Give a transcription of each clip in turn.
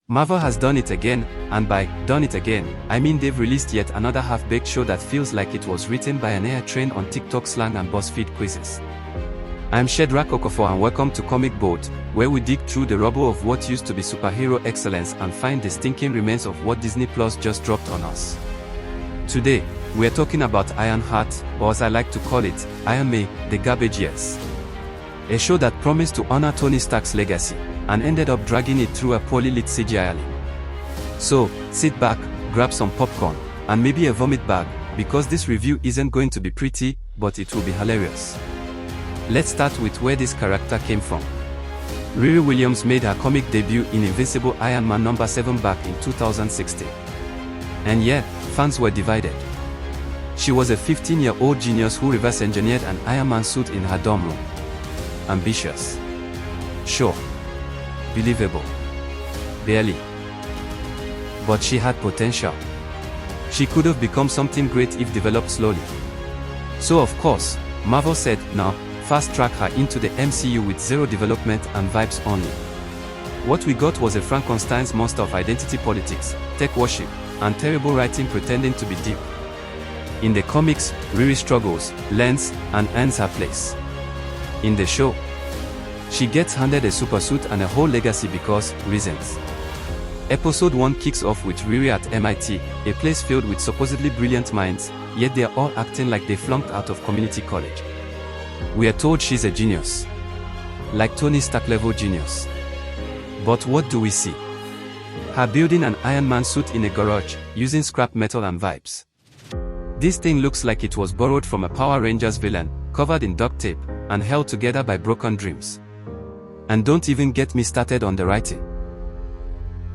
Marvel has done it again, and by done it again, I mean they've released yet another half-baked show that feels like it was written by an AI trained on TikTok slang and BuzzFeed quizzes. I'm Shedrack Okofor and welcome to Comic Boat, where we dig through the rubble of what used to be superhero excellence and find the stinking remains of what Disney Plus just dropped on us. Today, we're talking about Ironheart, or as I like to call it, Iron May, the Garbage Years. A show that promised to honor Tony Stark's legacy, and ended up dragging it through a poorly lit CGI alley. So, sit back, grab some popcorn, and maybe a vomit bag, because this review isn't going to be pretty, but it will be hilarious. Let's start with where this character came from. Riri Williams made her comic debut in Invincible Iron Man number 7 back in 2016. And yeah, fans were divided. She was a 15-year-old genius who reverse engineered an Iron Man suit in her dorm room. Ambitious. Sure. Believable. Barely. But she had potential. She could have become something great if developed slowly. So of course, Marvel said, "Now, fast-track her into the MCU with zero development and vibes only." What we got was a Frankenstein's monster of identity politics, tech worship, and terrible writing pretending to be deep. In the comics, Riri struggles, learns, and earns her place. In the show, she gets handed a supersuit and a whole legacy because reasons. Episode 1 kicks off with Riri at MIT, a place filled with supposedly brilliant minds, yet they are all acting like they flunked out of community college. We are told she's a genius. Like Tony Stark level genius. But what do we see? Her building an Iron Man suit in a garage, using scrap metal and vibes. This thing looks like it was borrowed from a Power Rangers villain, covered in duct tape, and held together by broken dreams. And don't even get me started on the writing.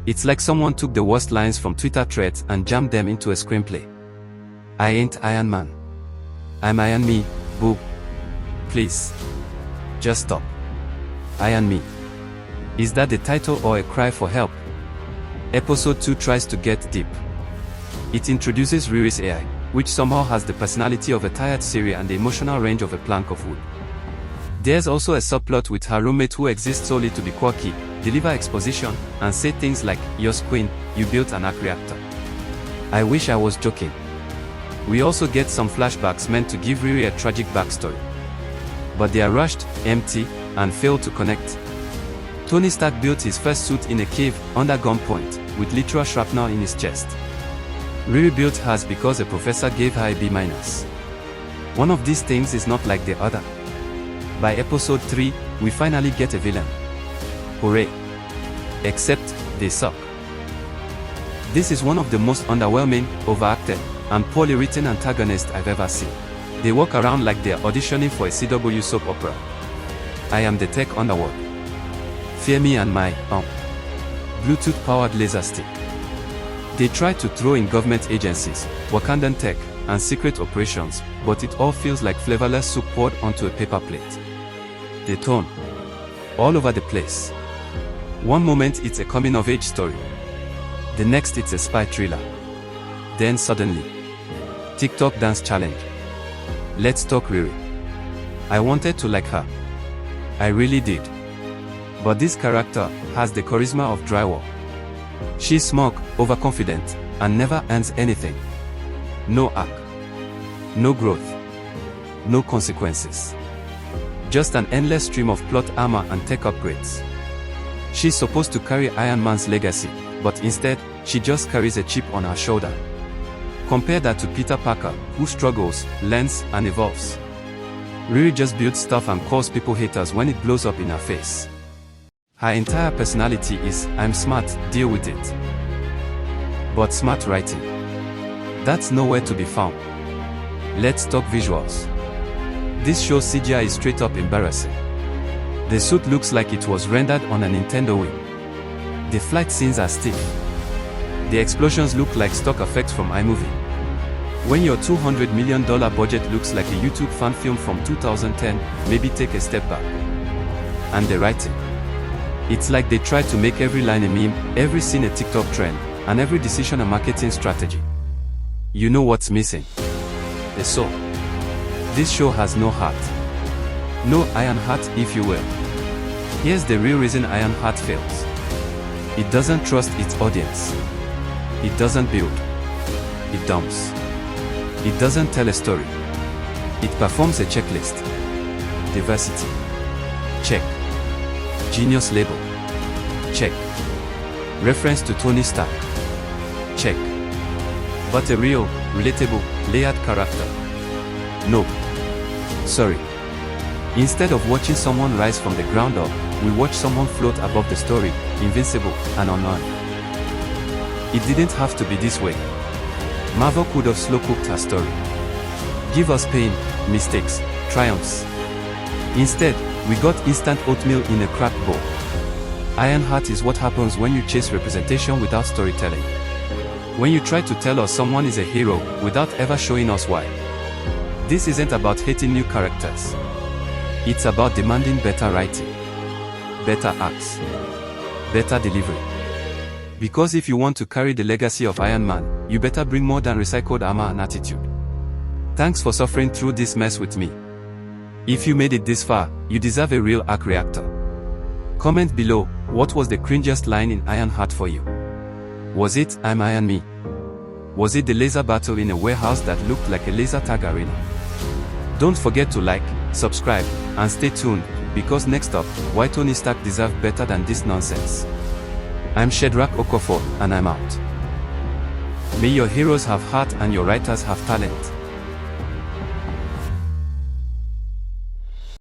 It's like someone took the worst lines from Twitter threads and jammed them into a screenplay. I ain't Iron Man. I'm Iron Me, boo. Please. Just stop. Iron Me. Is that the title or a cry for help? Episode 2 tries to get deep. It introduces Riri's AI, which somehow has the personality of a tired Siri and the emotional range of a plank of wood. There's also a subplot with her roommate who exists solely to be quirky, deliver exposition, and say things like, "Yours queen, you built an arc reactor." I wish I was joking. We also get some flashbacks meant to give Riri a tragic backstory. But they are rushed, empty, and fail to connect. Tony Stark built his first suit in a cave, under gunpoint, with literal shrapnel in his chest. Riri built hers because a professor gave her a B-. One of these things is not like the other. By episode 3, we finally get a villain. Hooray! Except, they suck. This is one of the most underwhelming, overacted, and poorly written antagonists I've ever seen. They walk around like they're auditioning for a CW soap opera. I am the tech underworld. Fear me and my, Bluetooth-powered laser stick. They try to throw in government agencies, Wakandan tech, and secret operations, but it all feels like flavorless soup poured onto a paper plate. The tone. All over the place. One moment it's a coming-of-age story. The next it's a spy thriller. Then suddenly, TikTok dance challenge. Let's talk Riri. I wanted to like her. I really did. But this character has the charisma of drywall. She's smug, overconfident, and never earns anything. No arc. No growth. No consequences. Just an endless stream of plot armor and tech upgrades. She's supposed to carry Iron Man's legacy, but instead, she just carries a chip on her shoulder. Compare that to Peter Parker, who struggles, learns, and evolves. Riri just builds stuff and calls people haters when it blows up in her face. Her entire personality is, "I'm smart, deal with it." But smart writing. That's nowhere to be found. Let's talk visuals. This show's CGI is straight up embarrassing. The suit looks like it was rendered on a Nintendo Wii. The flight scenes are stiff. The explosions look like stock effects from iMovie. When your $200 million budget looks like a YouTube fan film from 2010, maybe take a step back. And the writing. It's like they tried to make every line a meme, every scene a TikTok trend, and every decision a marketing strategy. You know what's missing? The soul. This show has no heart. No Ironheart, if you will. Here's the real reason Ironheart fails. It doesn't trust its audience. It doesn't build. It dumps. It doesn't tell a story. It performs a checklist. Diversity. Check. Genius label. Check. Reference to Tony Stark. Check. But a real, relatable, layered character? No. Sorry. Instead of watching someone rise from the ground up, we watch someone float above the story, invincible and unearned. It didn't have to be this way. Marvel could have slow-cooked her story. Give us pain, mistakes, triumphs. Instead, we got instant oatmeal in a cracked bowl. Ironheart is what happens when you chase representation without storytelling. When you try to tell us someone is a hero without ever showing us why. This isn't about hating new characters. It's about demanding better writing, better acts, better delivery. Because if you want to carry the legacy of Iron Man, you better bring more than recycled armor and attitude. Thanks for suffering through this mess with me. If you made it this far, you deserve a real arc reactor. Comment below, what was the cringiest line in Ironheart for you? Was it, "I'm Iron Me"? Was it the laser battle in a warehouse that looked like a laser tag arena? Don't forget to like, subscribe, and stay tuned, because next up, why Tony Stark deserves better than this nonsense. I'm Shedrack Okofor, and I'm out. May your heroes have heart and your writers have talent.